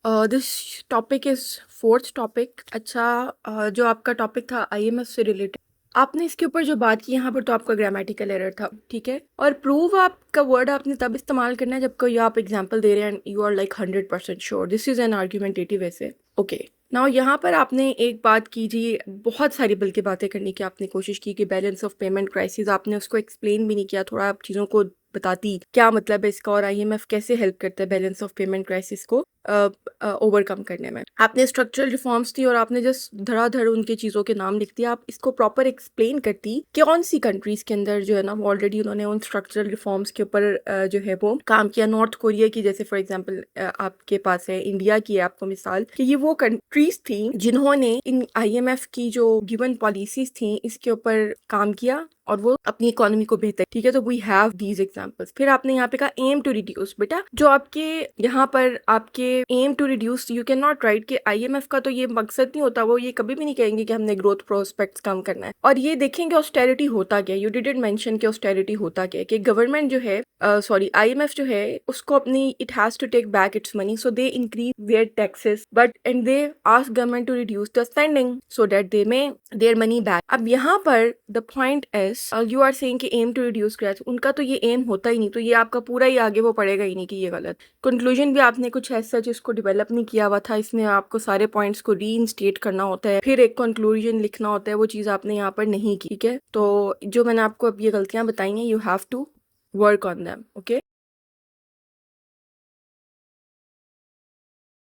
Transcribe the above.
This topic is fourth topic. अच्छा, जो आपका टॉपिक था आईएमएफ से रिलेटेड, आपने इसके ऊपर जो बात की यहाँ पर तो आपका ग्रामेटिकल एरर था, ठीक है। और प्रूव आपका वर्ड आपने तब इस्तेमाल करना है जब कोई आप एग्जांपल दे रहे हैं and you are like 100% sure this is an argumentative ऐसे। ओके, नाउ यहाँ पर आपने एक बात की जी, बहुत सारी बल्कि बातें करने की आपने कोशिश की कि बैलेंस ऑफ पेमेंट क्राइसिस, आपने उसको एक्सप्लेन भी नहीं किया, थोड़ा आप चीज़ों को बताती क्या मतलब है इसका और आईएमएफ कैसे हेल्प करता है बैलेंस ऑफ पेमेंट क्राइसिस को ओवरकम करने में। आपने स्ट्रक्चरल रिफॉर्म्स थी और आपने जस्ट धड़ाधड़ उनके चीज़ों के नाम लिख दिया। आप इसको प्रॉपर एक्सप्लेन करती कौन सी कंट्रीज के अंदर जो है ना वो ऑलरेडी उन्होंने उन स्ट्रक्चरल रिफॉर्म्स के ऊपर जो है वो काम किया। नॉर्थ कोरिया की जैसे फॉर एग्जांपल आपके पास है, इंडिया की है आपको मिसाल कि ये वो कंट्रीज थी जिन्होंने इन आईएमएफ की जो गिवन पॉलिसीज थी इसके ऊपर काम किया और वो अपनी इकोनॉमी को बेहतर, ठीक है। तो वी हैव दीज एग्जांपल्स। फिर आपने यहाँ पे कहा एम टू रिड्यूस। बेटा जो आपके यहाँ पर आपके aim to reduce, you can not write कि आईएमएफ का तो ये मकसद नहीं होता, वो ये कभी भी नहीं कहेंगे कि हमने ग्रोथ प्रोस्पेक्ट्स कम करना है। और ये देखेंगे ऑस्टेरिटी होता क्या, यू डिडंट मेंशन कि ऑस्टेरिटी होता क्या, कि गवर्नमेंट जो है सॉरी आईएमएफ जो है उसको अपनी it has to take back its money, so they increase their taxes but and they ask government to reduce the spending so that they may their money back. अब यहाँ पर the point is you are saying कि aim to reduce crisis, उनका तो ये M होता ही नहीं, तो ये आपका पूरा ही आगे वो पड़ेगा ही नहीं कि ये गलत। कंक्लूजन भी आपने कुछ ऐसा जिसको डेवलप नहीं किया हुआ था, इसमें आपको सारे पॉइंट्स को रीइंस्टेट करना होता है, फिर एक कंक्लूजन लिखना होता है, वो चीज़ आपने यहाँ पर नहीं की, ठीक है। तो जो मैंने आपको अब ये गलतियाँ बताई हैं, you have to work on them, okay.